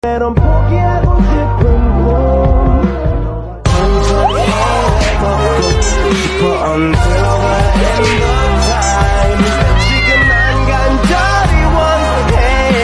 넌 포기하고 싶은 꿈 천천히 걷고 싶어 until the end of time 지금 난 간절히 원해.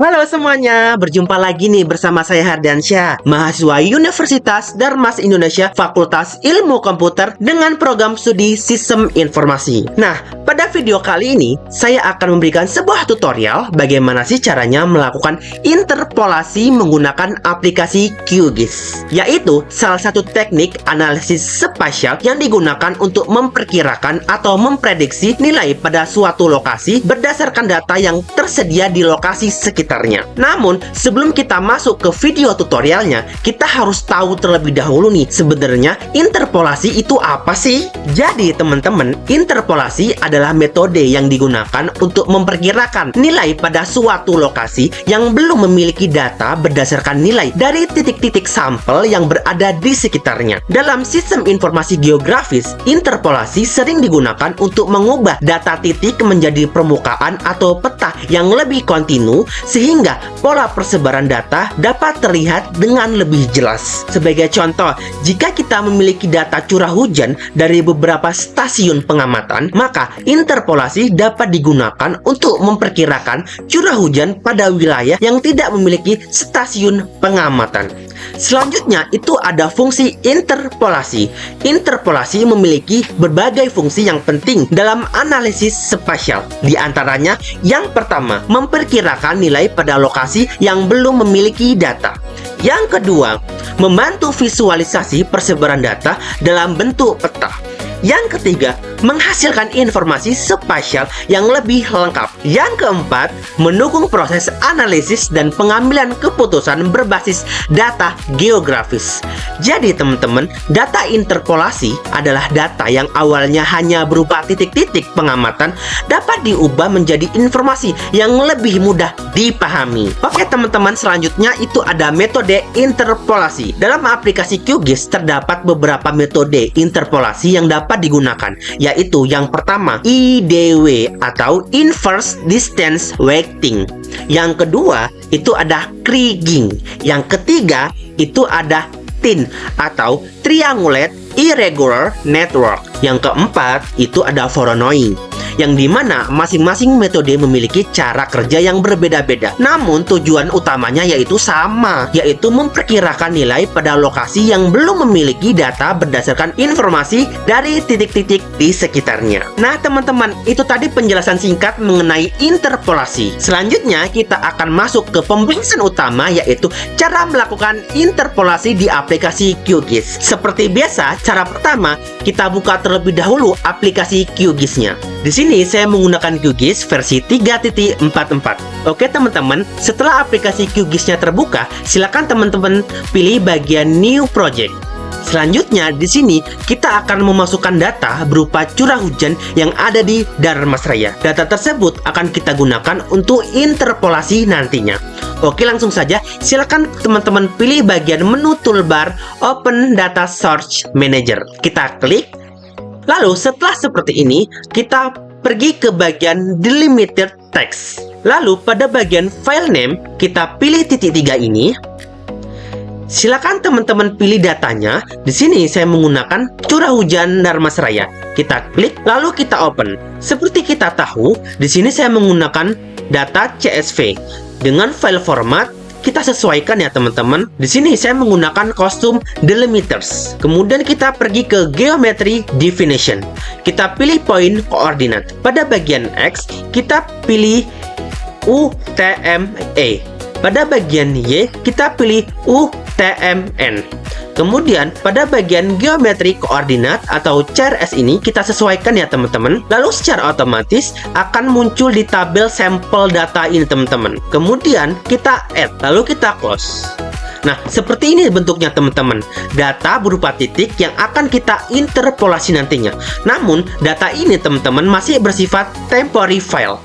Halo semuanya, berjumpa lagi nih bersama saya Hardiansyah, mahasiswa Universitas Darmas Indonesia Fakultas Ilmu Komputer dengan program studi Sistem Informasi. Nah, pada video kali ini saya akan memberikan sebuah tutorial bagaimana sih caranya melakukan interpolasi menggunakan aplikasi QGIS, yaitu salah satu teknik analisis spasial yang digunakan untuk memperkirakan atau memprediksi nilai pada suatu lokasi berdasarkan data yang tersedia di lokasi sekitarnya. Namun, sebelum kita masuk ke video tutorialnya, kita harus tahu terlebih dahulu nih, sebenarnya interpolasi itu apa sih? Jadi, teman-teman, interpolasi adalah metode yang digunakan untuk memperkirakan nilai pada suatu lokasi yang belum memiliki data berdasarkan nilai dari titik-titik sampel yang berada di sekitarnya. Dalam sistem informasi geografis, interpolasi sering digunakan untuk mengubah data titik menjadi permukaan atau peta yang lebih kontinu, sehingga pola persebaran data dapat terlihat dengan lebih jelas. Sebagai contoh, jika kita memiliki data curah hujan dari beberapa stasiun pengamatan, maka interpolasi dapat digunakan untuk memperkirakan curah hujan pada wilayah yang tidak memiliki stasiun pengamatan. Selanjutnya itu ada fungsi interpolasi. Interpolasi memiliki berbagai fungsi yang penting dalam analisis spasial. Di antaranya, yang pertama, memperkirakan nilai pada lokasi yang belum memiliki data. Yang kedua, membantu visualisasi persebaran data dalam bentuk peta. Yang ketiga, menghasilkan informasi spasial yang lebih lengkap. Yang keempat, mendukung proses analisis dan pengambilan keputusan berbasis data geografis. Jadi teman-teman, data interpolasi adalah data yang awalnya hanya berupa titik-titik pengamatan dapat diubah menjadi informasi yang lebih mudah dipahami. Oke teman-teman, selanjutnya itu ada metode interpolasi. Dalam aplikasi QGIS terdapat beberapa metode interpolasi yang dapat digunakan, yaitu yang pertama IDW atau Inverse Distance Weighting. Yang kedua itu ada Kriging. Yang ketiga itu ada TIN atau Triangulate Irregular Network. Yang keempat itu ada Voronoi, yang dimana masing-masing metode memiliki cara kerja yang berbeda-beda. Namun tujuan utamanya yaitu sama, yaitu memperkirakan nilai pada lokasi yang belum memiliki data berdasarkan informasi dari titik-titik di sekitarnya. Nah teman-teman, itu tadi penjelasan singkat mengenai interpolasi. Selanjutnya kita akan masuk ke pembahasan utama, yaitu cara melakukan interpolasi di aplikasi QGIS. Seperti biasa, cara pertama kita buka terlebih dahulu aplikasi QGIS-nya. Di sini saya menggunakan QGIS versi 3.44. Oke teman-teman, setelah aplikasi QGIS-nya terbuka, silakan teman-teman pilih bagian New Project. Selanjutnya di sini kita akan memasukkan data berupa curah hujan yang ada di Darmasraya. Data tersebut akan kita gunakan untuk interpolasi nantinya. Oke, langsung saja silakan teman-teman pilih bagian menu toolbar Open Data Source Manager. Kita klik. Lalu setelah seperti ini, kita pergi ke bagian Delimited Text. Lalu pada bagian File Name, kita pilih titik 3 ini. Silakan teman-teman pilih datanya. Di sini saya menggunakan curah hujan Darmasraya. Kita klik, lalu kita open. Seperti kita tahu, di sini saya menggunakan data CSV dengan file format. Kita sesuaikan ya teman-teman. Di sini saya menggunakan custom delimiters. Kemudian kita pergi ke geometry definition. Kita pilih point koordinat. Pada bagian X kita pilih UTME. Pada bagian Y kita pilih UTMN. Kemudian pada bagian geometri koordinat atau CRS ini kita sesuaikan ya teman-teman. Lalu secara otomatis akan muncul di tabel sampel data ini teman-teman. Kemudian kita add, lalu kita close. Nah, seperti ini bentuknya teman-teman. Data berupa titik yang akan kita interpolasi nantinya. Namun, data ini teman-teman masih bersifat temporary file.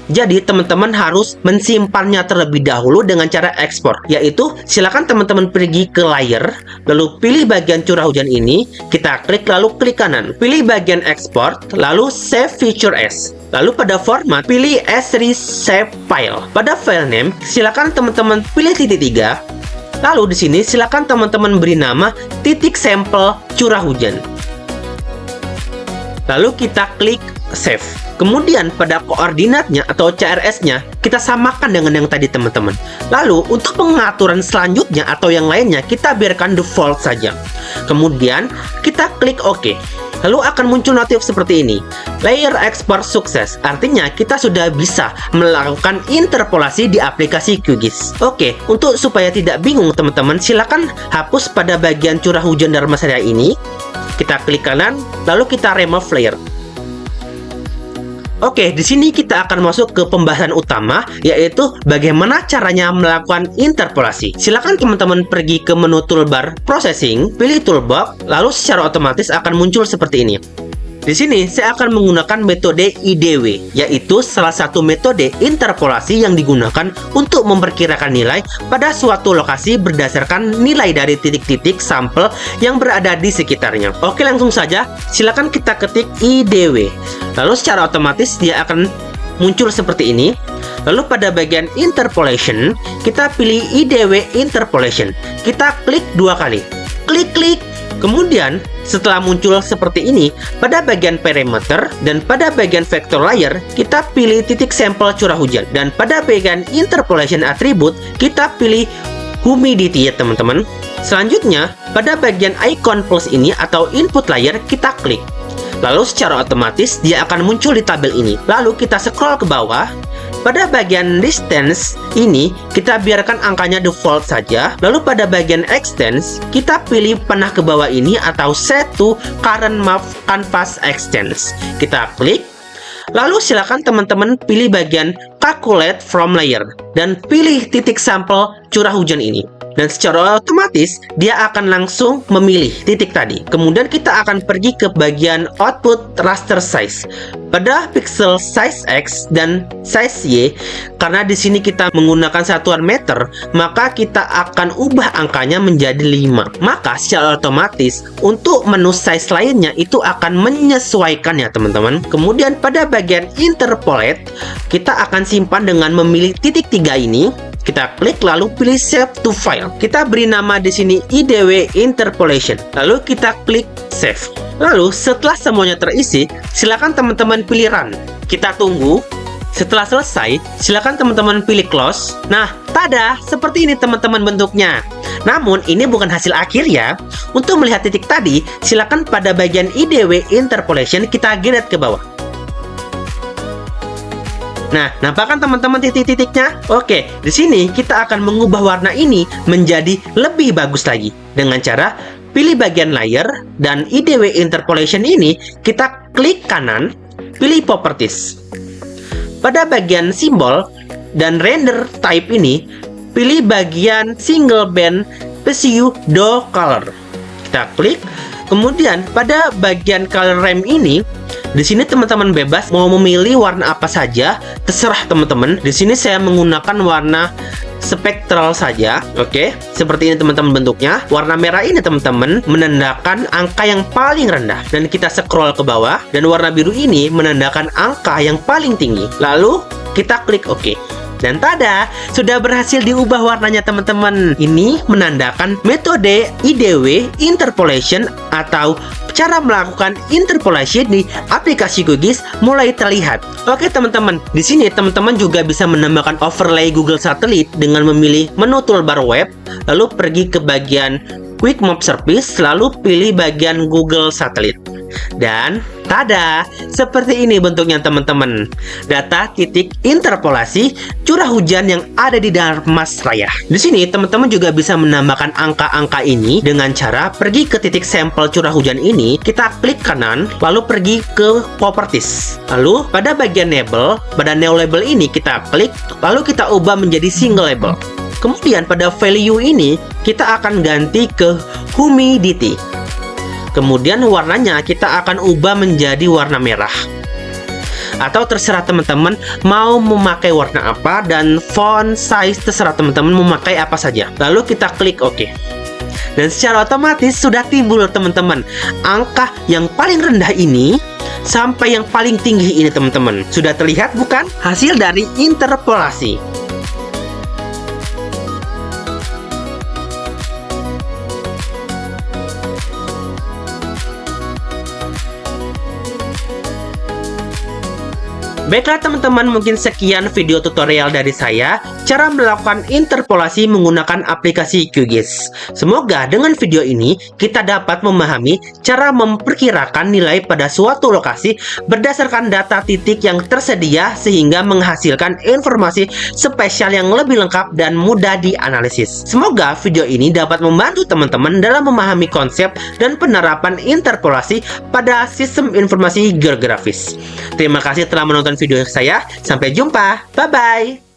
Jadi teman-teman harus mensimpannya terlebih dahulu dengan cara ekspor, yaitu silakan teman-teman pergi ke layer, lalu pilih bagian curah hujan ini, kita klik lalu klik kanan, pilih bagian ekspor, lalu save feature as. Lalu pada format, pilih S3 save file. Pada file name, silakan teman-teman pilih titik 3. Lalu di sini silakan teman-teman beri nama titik sampel curah hujan. Lalu kita klik save. Kemudian pada koordinatnya atau CRS-nya kita samakan dengan yang tadi teman-teman. Lalu untuk pengaturan selanjutnya atau yang lainnya kita biarkan default saja. Kemudian kita klik OK. Lalu akan muncul notif seperti ini. Layer export sukses. Artinya kita sudah bisa melakukan interpolasi di aplikasi QGIS. Oke, untuk supaya tidak bingung teman-teman, silakan hapus pada bagian curah hujan Dharma Saya ini. Kita klik kanan, lalu kita remove layer. Oke, di sini kita akan masuk ke pembahasan utama, yaitu bagaimana caranya melakukan interpolasi. Silakan teman-teman pergi ke menu toolbar processing, pilih toolbox, lalu secara otomatis akan muncul seperti ini. Di sini saya akan menggunakan metode IDW, yaitu salah satu metode interpolasi yang digunakan untuk memperkirakan nilai pada suatu lokasi berdasarkan nilai dari titik-titik sampel yang berada di sekitarnya. Oke, langsung saja, silakan kita ketik IDW. Lalu secara otomatis dia akan muncul seperti ini. Lalu pada bagian interpolation, kita pilih IDW interpolation. Kita klik 2 kali. Klik. Kemudian setelah muncul seperti ini, pada bagian parameter dan pada bagian vector layer, kita pilih titik sampel curah hujan. Dan pada bagian interpolation attribute, kita pilih humidity ya teman-teman. Selanjutnya, pada bagian icon plus ini atau input layer, kita klik. Lalu secara otomatis dia akan muncul di tabel ini. Lalu kita scroll ke bawah. Pada bagian distance ini kita biarkan angkanya default saja. Lalu pada bagian extents kita pilih panah ke bawah ini atau set to current map canvas extents. Kita klik. Lalu silakan teman-teman pilih bagian calculate from layer dan pilih titik sampel curah hujan ini. Dan secara otomatis dia akan langsung memilih titik tadi. Kemudian kita akan pergi ke bagian output raster size. Pada pixel size X dan size Y, karena di sini kita menggunakan satuan meter, maka kita akan ubah angkanya menjadi 5. Maka secara otomatis untuk menu size lainnya itu akan menyesuaikan ya teman-teman. Kemudian pada bagian interpolate, kita akan simpan dengan memilih titik 3 ini. Kita klik lalu pilih save to file. Kita beri nama di sini IDW interpolation. Lalu kita klik save. Lalu setelah semuanya terisi, silakan teman-teman pilih run. Kita tunggu. Setelah selesai, silakan teman-teman pilih close. Nah, tada, seperti ini teman-teman bentuknya. Namun ini bukan hasil akhir ya. Untuk melihat titik tadi, silakan pada bagian IDW interpolation kita gerak ke bawah. Nah, nampak kan teman-teman titik-titiknya? Oke, di sini kita akan mengubah warna ini menjadi lebih bagus lagi dengan cara pilih bagian layer dan IDW interpolation ini kita klik kanan, pilih properties. Pada bagian simbol dan render type ini, pilih bagian single band pseudo color. Kita klik. Kemudian pada bagian color ramp ini, di sini teman-teman bebas mau memilih warna apa saja, terserah teman-teman. Di sini saya menggunakan warna spektral saja. Oke, seperti ini teman-teman bentuknya. Warna merah ini teman-teman menandakan angka yang paling rendah dan kita scroll ke bawah, dan warna biru ini menandakan angka yang paling tinggi. Lalu kita klik OK. Dan tada, sudah berhasil diubah warnanya teman-teman. Ini menandakan metode IDW interpolation atau cara melakukan interpolasi di aplikasi QGIS mulai terlihat. Oke teman-teman, di sini teman-teman juga bisa menambahkan overlay Google Satellite dengan memilih menu toolbar web, lalu pergi ke bagian Quick Map Service, lalu pilih bagian Google Satellite. Dan tada, seperti ini bentuknya teman-teman. Data titik interpolasi curah hujan yang ada di Dharma Saya. Di sini teman-teman juga bisa menambahkan angka-angka ini dengan cara pergi ke titik sampel curah hujan ini, kita klik kanan, lalu pergi ke properties. Lalu pada bagian label, pada new label ini kita klik, lalu kita ubah menjadi single label. Kemudian pada value ini kita akan ganti ke humidity. Kemudian warnanya kita akan ubah menjadi warna merah. Atau terserah teman-teman mau memakai warna apa dan font size terserah teman-teman memakai apa saja. Lalu kita klik OK. Dan secara otomatis sudah timbul teman-teman angka yang paling rendah ini sampai yang paling tinggi ini teman-teman. Sudah terlihat bukan? Hasil dari interpolasi. Baiklah teman-teman, mungkin sekian video tutorial dari saya cara melakukan interpolasi menggunakan aplikasi QGIS. Semoga dengan video ini kita dapat memahami cara memperkirakan nilai pada suatu lokasi berdasarkan data titik yang tersedia sehingga menghasilkan informasi spesial yang lebih lengkap dan mudah dianalisis. Semoga video ini dapat membantu teman-teman dalam memahami konsep dan penerapan interpolasi pada sistem informasi geografis. Terima kasih telah menonton video saya. Sampai jumpa. Bye-bye.